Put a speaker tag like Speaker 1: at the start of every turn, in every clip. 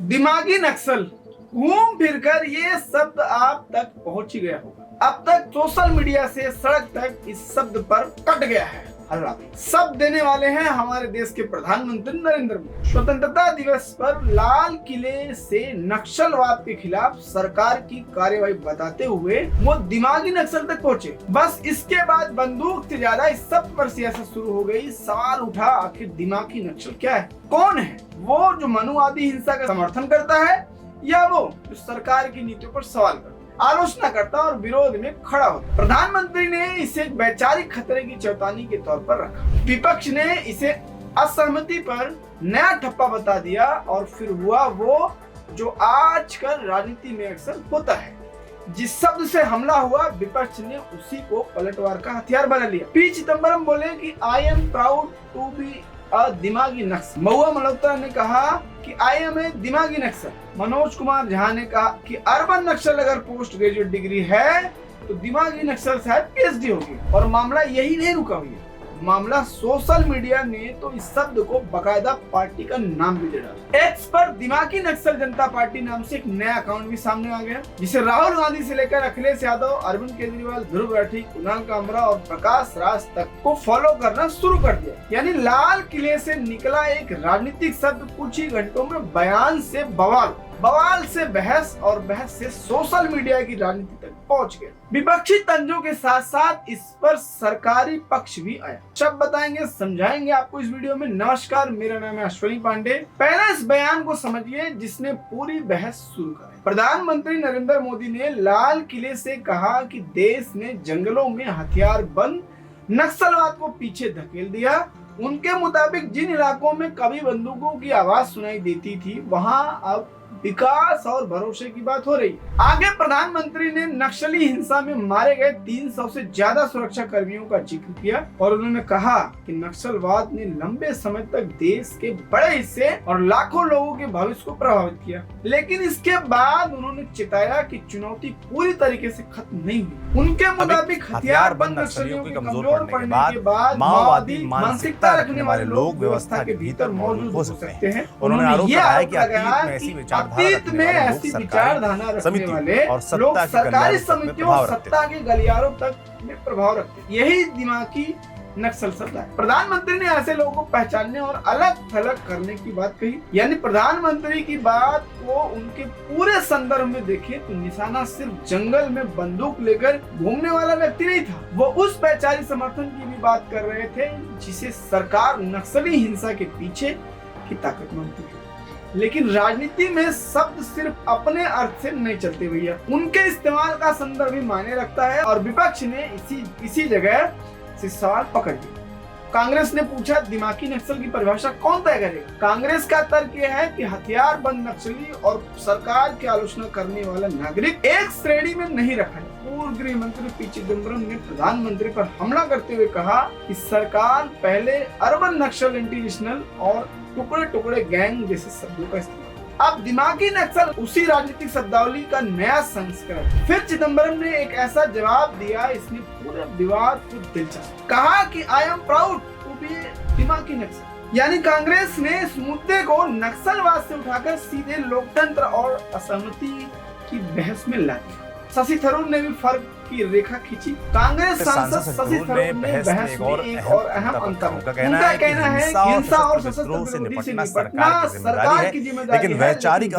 Speaker 1: दिमागी नक्सल, घूम फिरकर ये शब्द आप तक पहुंच ही गया होगा। अब तक सोशल मीडिया से सड़क तक इस शब्द पर कट गया है हल्ला। शब्द देने वाले हैं हमारे देश के प्रधानमंत्री नरेंद्र मोदी। स्वतंत्रता दिवस पर लाल किले से नक्सलवाद के खिलाफ सरकार की कार्यवाही बताते हुए वो दिमागी नक्सल तक पहुंचे। बस इसके बाद बंदूक से ज्यादा इस शब्द पर सियासत शुरू हो गई। सवाल उठा, आखिर दिमागी नक्सल क्या है? कौन है वो जो मनुवादी हिंसा का समर्थन करता है, या वो जो सरकार की नीतियों पर सवाल करता, आलोचना करता और विरोध में खड़ा होता? प्रधानमंत्री ने इसे एक वैचारिक खतरे की चेतावनी के तौर पर रखा। विपक्ष ने इसे असहमति पर नया ठप्पा बता दिया और फिर हुआ वो जो आजकल राजनीति में अक्सर होता है। जिस शब्द से हमला हुआ, विपक्ष ने उसी को पलटवार का हथियार बना लिया। पी चिदम्बरम बोले कि I am proud to be दिमागी नक्सल। महुआ मल्होत्रा ने कहा कि आई एम ए दिमागी नक्सल। मनोज कुमार झा ने कहा कि अर्बन नक्सल अगर पोस्ट ग्रेजुएट डिग्री है तो दिमागी नक्सल शायद पीएचडी होगी। और मामला यही नहीं रुका हुआ, मामला सोशल मीडिया ने तो इस शब्द को बकायदा पार्टी का नाम भी दे डाला। एक्स पर दिमागी नक्सल जनता पार्टी नाम से एक नया अकाउंट भी सामने आ गया, जिसे राहुल गांधी से लेकर अखिलेश यादव, अरविंद केजरीवाल, ध्रुव राठी, कुणाल कामरा और प्रकाश राज तक को फॉलो करना शुरू कर दिया। यानी लाल किले से निकला एक राजनीतिक शब्द कुछ ही घंटों में बयान से बवाल, बवाल से बहस और बहस से सोशल मीडिया की राजनीति तक पहुंच गया। विपक्षी तंजों के साथ साथ इस पर सरकारी पक्ष भी आया। सब बताएंगे, समझाएंगे आपको इस वीडियो में। नमस्कार, मेरा नाम है अश्विनी पांडे। पहले इस बयान को समझिए जिसने पूरी बहस शुरू कराई। प्रधानमंत्री नरेंद्र मोदी ने लाल किले से कहा कि देश ने जंगलों में हथियारबंद नक्सलवाद को पीछे धकेल दिया। उनके मुताबिक जिन इलाकों में कभी बंदूकों की आवाज सुनाई देती थी, वहां अब विकास और भरोसे की बात हो रही। आगे प्रधानमंत्री ने नक्सली हिंसा में मारे गए 300 से ज्यादा सुरक्षा कर्मियों का जिक्र किया और उन्होंने कहा कि नक्सलवाद ने लंबे समय तक देश के बड़े हिस्से और लाखों लोगों के भविष्य को प्रभावित किया। लेकिन इसके बाद उन्होंने चिताया कि चुनौती पूरी तरीके से खत्म नहीं हुई। उनके मुताबिक हथियारबंद नक्सलियों के कमजोर पड़ने के बाद माओवादी मानसिकता रखने वाले लोग व्यवस्था के भीतर मौजूद हो सकते हैं। उन्होंने आरोप लगाया कि अतीत में ऐसी विचारधारा रखने वाले लोग सरकारी समितियों और सत्ता के गलियारों तक में प्रभाव रखते हैं। यही दिमागी नक्सल शब्द है। प्रधानमंत्री ने ऐसे लोगों को पहचानने और अलग थलग करने की बात कही। यानी प्रधानमंत्री की बात को उनके पूरे संदर्भ में देखें तो निशाना सिर्फ जंगल में बंदूक लेकर घूमने वाला व्यक्ति नहीं था। वो उस वैचारिक समर्थन की भी बात कर रहे थे जिसे सरकार नक्सली हिंसा के पीछे की ताकत मानती है। लेकिन राजनीति में शब्द सिर्फ अपने अर्थ से नहीं चलते भैया, उनके इस्तेमाल का संदर्भ भी मायने रखता है। और विपक्ष ने इसी जगह से सवाल पकड़ लिया। कांग्रेस ने पूछा, दिमागी नक्सल की परिभाषा कौन तय करेगा? कांग्रेस का तर्क यह है कि हथियारबंद नक्सली और सरकार की आलोचना करने वाला नागरिक एक श्रेणी में नहीं रखा है। पूर्व गृह मंत्री पी चिदम्बरम ने प्रधानमंत्री पर हमला करते हुए कहा कि सरकार पहले अर्बन नक्सल, इंटरनेशनल और टुकड़े टुकड़े गैंग जैसे शब्दों का इस्तेमाल। अब दिमागी नक्सल उसी राजनीतिक शब्दावली का नया संस्करण। फिर चिदम्बरम ने एक ऐसा जवाब दिया, इसने पूरे विवाद को दिलचस्प कहा कि I am proud to be दिमागी नक्सल। यानी कांग्रेस ने इस मुद्दे को नक्सलवाद से उठाकर सीधे लोकतंत्र और असहमति की बहस में ला दिया। शशि थरूर ने भी फर्क की रेखा खींची। कांग्रेस सांसद शशि थरूर ने बहस में एक और अहम अंतर, उनका कहना है कि हिंसा और सशस्त्र विरोधी से निपटना सरकार की जिम्मेदारी है, लेकिन वैचारिक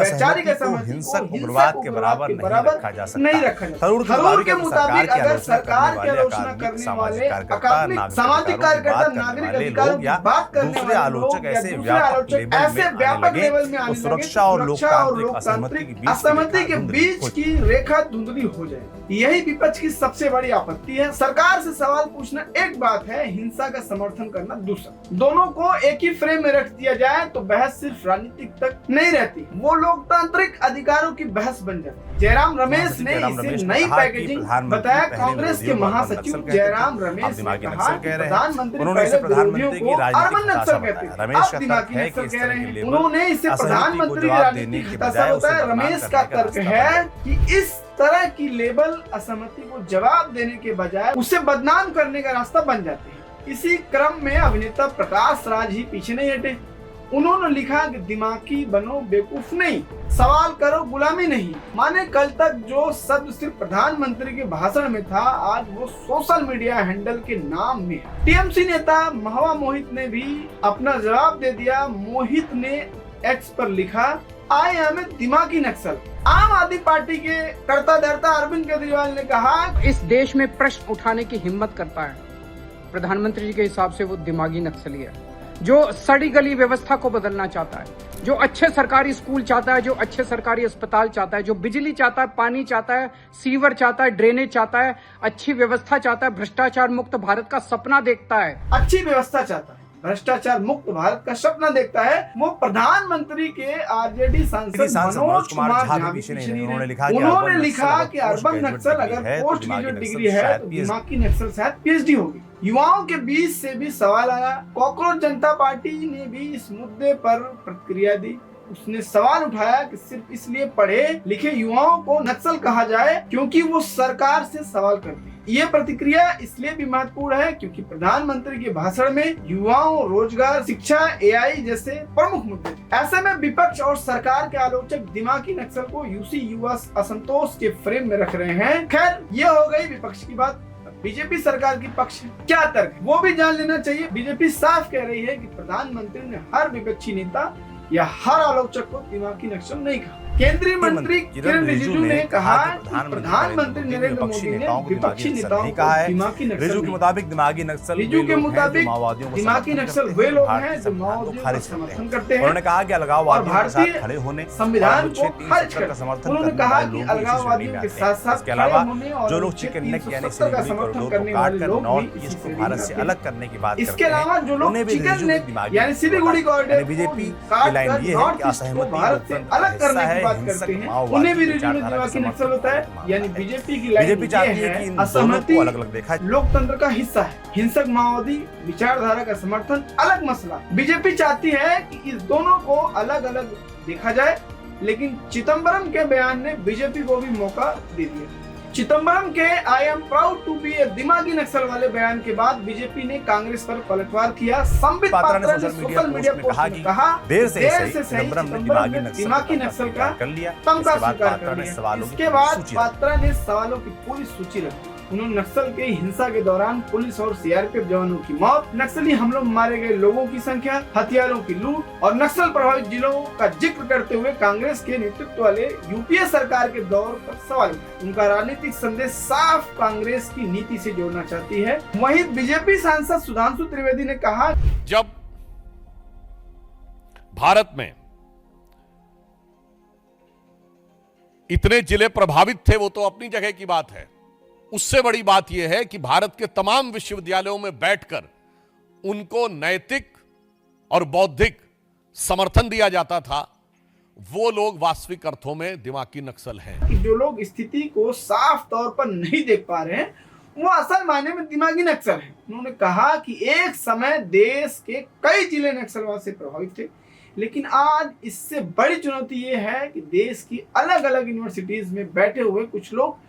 Speaker 1: असहमति को हिंसक उग्रवाद के बराबर नहीं रखा जाता। थरूर के मुताबिक अगर सरकार की आलोचना करने वाले अकादमिक सामाजिक कार्यकर्ता नागरिक अधिकारों की बात करने वाले आलोचक ऐसे व्यापक लेवल में आने सुरक्षा और लोकतांत्रिक असहमति के बीच की रेखा धुंधली हो जाए। यही विपक्ष की सबसे बड़ी आपत्ति है। सरकार से सवाल पूछना एक बात है, हिंसा का समर्थन करना दूसरा। दोनों को एक ही फ्रेम में रख दिया जाए तो बहस सिर्फ राजनीतिक तक नहीं रहती, वो लोकतांत्रिक अधिकारों की बहस बन जाती। जयराम रमेश ने इसे नई पैकेजिंग बताया। कांग्रेस के महासचिव जयराम रमेश ने कहा प्रधानमंत्री पहले विरोधियों को अर्बन नक्सल कहते थे, अब दिमागी नक्सल कह रहे हैं। उन्होंने इसे प्रधानमंत्री राजनीति की खता बताया। रमेश का तर्क है कि इस तरह की लेबल असहमति को जवाब देने के बजाय उसे बदनाम करने का रास्ता बन जाते हैं। इसी क्रम में अभिनेता प्रकाश राज ही पीछे नहीं हटे। उन्होंने लिखा कि दिमागी बनो बेवकूफ नहीं, सवाल करो गुलामी नहीं। माने कल तक जो शब्द सिर्फ प्रधानमंत्री के भाषण में था, आज वो सोशल मीडिया हैंडल के नाम में है। टीएमसी नेता महवा मोहित ने भी अपना जवाब दे दिया। मोहित ने एक्स पर लिखा, आई एम ए दिमागी नक्सल। आम आदमी पार्टी के कर्ता धर्ता अरविंद केजरीवाल ने कहा,
Speaker 2: इस देश में प्रश्न उठाने की हिम्मत करता है प्रधानमंत्री जी के हिसाब से वो दिमागी नक्सली है, जो सड़ी गली व्यवस्था को बदलना चाहता है, जो अच्छे सरकारी स्कूल चाहता है, जो अच्छे सरकारी अस्पताल चाहता है, जो बिजली चाहता है, पानी चाहता है, सीवर चाहता है, ड्रेनेज चाहता है, अच्छी व्यवस्था चाहता है, भ्रष्टाचार मुक्त भारत का सपना देखता है।
Speaker 1: अच्छी व्यवस्था चाहता है, भ्रष्टाचार मुक्त भारत का सपना देखता है। वो प्रधानमंत्री के आरजेडी सांसद मनोज कुमार झा उन्होंने लिखा कि अर्बन नक्सल अगर पोस्ट ग्रेजुएट डिग्री है तो दिमागी नक्सल शायद पीएचडी होगी। युवाओं के बीच से भी सवाल आया। कॉकरोच जनता पार्टी ने भी इस मुद्दे पर प्रतिक्रिया दी। उसने सवाल उठाया कि सिर्फ इसलिए पढ़े लिखे युवाओं को नक्सल कहा जाए क्योंकि वो सरकार से सवाल करते हैं। ये प्रतिक्रिया इसलिए भी महत्वपूर्ण है क्योंकि प्रधानमंत्री के भाषण में युवाओं, रोजगार, शिक्षा, एआई जैसे प्रमुख मुद्दे थे। ऐसे में विपक्ष और सरकार के आलोचक दिमागी नक्सल को यूसी युवा असंतोष के फ्रेम में रख रहे हैं। खैर, ये हो गई विपक्ष की बात। बीजेपी सरकार की पक्ष क्या तर्क है वो भी जान लेना चाहिए। बीजेपी साफ कह रही है कि प्रधानमंत्री ने हर विपक्षी नेता या हर आलोचक को दिमागी नक्सल नहीं कहा। केंद्रीय मंत्री किरण रिजिजू ने कहा कि प्रधानमंत्री नरेंद्र मोदी ने विपक्षी नेताओं को दिमागी नक्सल
Speaker 3: रिजिजू के मुताबिक दिमागी नक्सल
Speaker 1: दिमागी नक्सल वे लोग हैं जो माओवादियों का समर्थन करते हैं।
Speaker 3: उन्होंने कहा कि अलगाववादियों के साथ खड़े होने
Speaker 1: संविधान को खारिज कर समर्थन। उन्होंने कहा कि अलगाववादियों के साथ साथ
Speaker 3: इसके अलावा जो लोग चिकन नेक यानी सिलीगुड़ी कॉरिडोर को काट कर नॉर्थ ईस्ट को भारत से अलग करने की बात करते हैं,
Speaker 1: इसके अलावा जो लोग चिकन नेक यानी सिलीगुड़ी कॉरिडोर
Speaker 3: बीजेपी की लाइन ये है कि असहमति
Speaker 1: भारत से अलग करने की बात करते हैं, उन्हें भी रिजिजू में दिमागी नक्सल होता है। यानी बीजेपी की लाइन
Speaker 3: बीजेपी चाहती है कि इन
Speaker 1: असहमति
Speaker 3: अलग अलग देखा
Speaker 1: लोकतंत्र का हिस्सा है। हिंसक माओवादी विचारधारा का समर्थन अलग मसला। बीजेपी चाहती है कि इस दोनों को अलग अलग देखा जाए, लेकिन चिदम्बरम के बयान ने बीजेपी को भी मौका दे दिया। चिदम्बरम के I am proud to be a दिमागी नक्सल वाले बयान के बाद बीजेपी ने कांग्रेस पर पलटवार किया। संबित पात्रा ने सोशल मीडिया पोस्ट में कहा, देर से सही चिदम्बरम ने दिमागी नक्सल का तमगा स्वीकार कर लिया। इसके बाद पात्रा ने सवालों की पूरी सूची रखी। उन्होंने नक्सल के हिंसा के दौरान पुलिस और सीआरपीएफ जवानों की मौत, नक्सली हमलों में मारे गए लोगों की संख्या, हथियारों की लूट और नक्सल प्रभावित जिलों का जिक्र करते हुए कांग्रेस के नेतृत्व वाले यूपीए सरकार के दौर पर सवाल उठाए। उनका राजनीतिक संदेश साफ कांग्रेस की नीति से जोड़ना चाहती है। वहीं बीजेपी सांसद सुधांशु त्रिवेदी ने कहा,
Speaker 4: जब भारत में इतने जिले प्रभावित थे वो तो अपनी जगह की बात है, उससे बड़ी बात यह है कि भारत के तमाम विश्वविद्यालयों में बैठकर उनको नैतिक और बौद्धिक समर्थन दिया जाता था। वो लोग वास्तविक अर्थों में दिमागी नक्सल हैं।
Speaker 1: कि जो लोग स्थिति को साफ तौर पर नहीं देख पा रहे हैं वो असल मायने में दिमागी नक्सल हैं। उन्होंने कहा कि एक समय देश के कई जिले नक्सलवाद से प्रभावित थे, लेकिन आज इससे बड़ी चुनौती ये है कि देश की अलग अलग यूनिवर्सिटीज में बैठे हुए कुछ लोग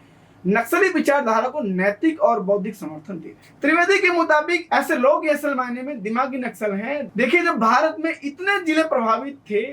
Speaker 1: नक्सली विचारधारा को नैतिक और बौद्धिक समर्थन दे रहे हैं। त्रिवेदी के मुताबिक ऐसे लोग असल मायने में दिमागी नक्सल हैं। देखिए, जब भारत में इतने जिले प्रभावित थे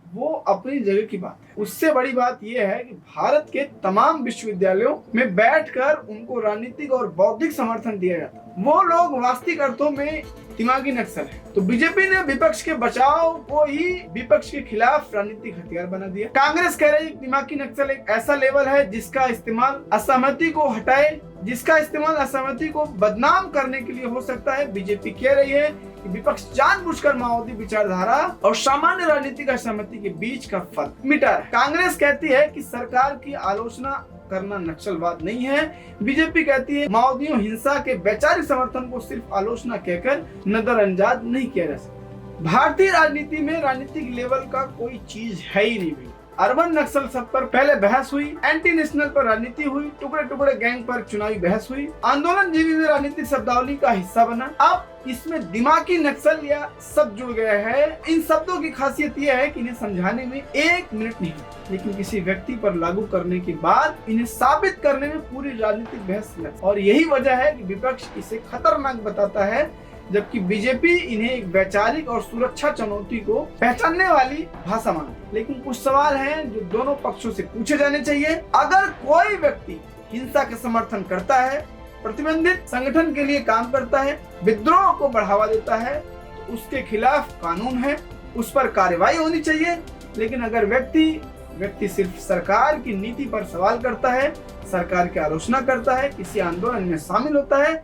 Speaker 1: वो अपनी जगह की बात है। उससे बड़ी बात यह है कि भारत के तमाम विश्वविद्यालयों में बैठकर उनको राजनीतिक और बौद्धिक समर्थन दिया जाता है। वो लोग वास्तविक अर्थों में दिमागी नक्सल है। तो बीजेपी ने विपक्ष के बचाव को ही विपक्ष के खिलाफ राजनीतिक हथियार बना दिया। कांग्रेस कह रही है दिमागी नक्सल एक ऐसा लेवल है जिसका इस्तेमाल असहमति को हटाए, जिसका इस्तेमाल असहमति को बदनाम करने के लिए हो सकता है। बीजेपी कह रही है कि विपक्ष जानबूझकर माओवादी विचारधारा और सामान्य राजनीतिक असहमति के बीच का फर्क मिटा रहा है। कांग्रेस कहती है कि सरकार की आलोचना करना नक्सलवाद नहीं है। बीजेपी कहती है माओवादियों हिंसा के वैचारिक समर्थन को सिर्फ आलोचना कहकर नजरअंदाज नहीं किया जा सकता। भारतीय राजनीति में राजनीतिक लेवल का कोई चीज है ही नहीं भाई। अर्बन नक्सल सब पर पहले बहस हुई, एंटी नेशनल पर राजनीति हुई, टुकड़े टुकड़े गैंग पर चुनावी बहस हुई, आंदोलन जीवी में राजनीतिक शब्दावली का हिस्सा बना। अब इसमें दिमागी नक्सल या सब जुड़ गया है। इन शब्दों की खासियत यह है कि इन्हें समझाने में 1 मिनट नहीं, लेकिन किसी व्यक्ति पर लागू करने के बाद इन्हें साबित करने में पूरी राजनीतिक बहस लगी। और यही वजह है कि विपक्ष इसे खतरनाक बताता है। जबकि बीजेपी इन्हें एक वैचारिक और सुरक्षा चुनौती को पहचानने वाली भाषा मानती। लेकिन कुछ सवाल हैं जो दोनों पक्षों से पूछे जाने चाहिए। अगर कोई व्यक्ति हिंसा के समर्थन करता है, प्रतिबंधित संगठन के लिए काम करता है, विद्रोह को बढ़ावा देता है, तो उसके खिलाफ कानून है, उस पर कार्रवाई होनी चाहिए। लेकिन अगर व्यक्ति सिर्फ सरकार की नीति पर सवाल करता है, सरकार की आलोचना करता है, किसी आंदोलन में शामिल होता है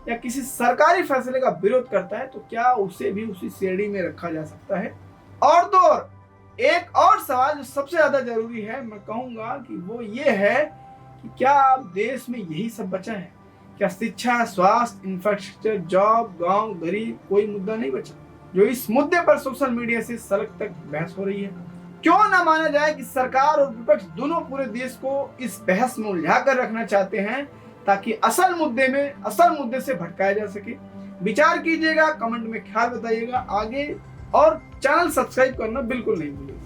Speaker 1: या किसी सरकारी फैसले का विरोध करता है, तो क्या उसे भी उसी श्रेणी में रखा जा सकता है? और तो और एक और सवाल जो सबसे ज्यादा जरूरी है, मैं कहूंगा कि वो ये है कि क्या अब देश में यही सब बचा है? क्या शिक्षा, स्वास्थ्य, इंफ्रास्ट्रक्चर, जॉब, गांव, गरीब कोई मुद्दा नहीं बचा जो इस मुद्दे पर सोशल मीडिया से सड़क तक बहस हो रही है? क्यों ना माना जाए कि सरकार और विपक्ष दोनों पूरे देश को इस बहस में उलझा कर रखना चाहते हैं ताकि असल मुद्दे से भटकाया जा सके। विचार कीजिएगा, कमेंट में ख्याल बताइएगा आगे, और चैनल सब्सक्राइब करना बिल्कुल नहीं भूलिएगा।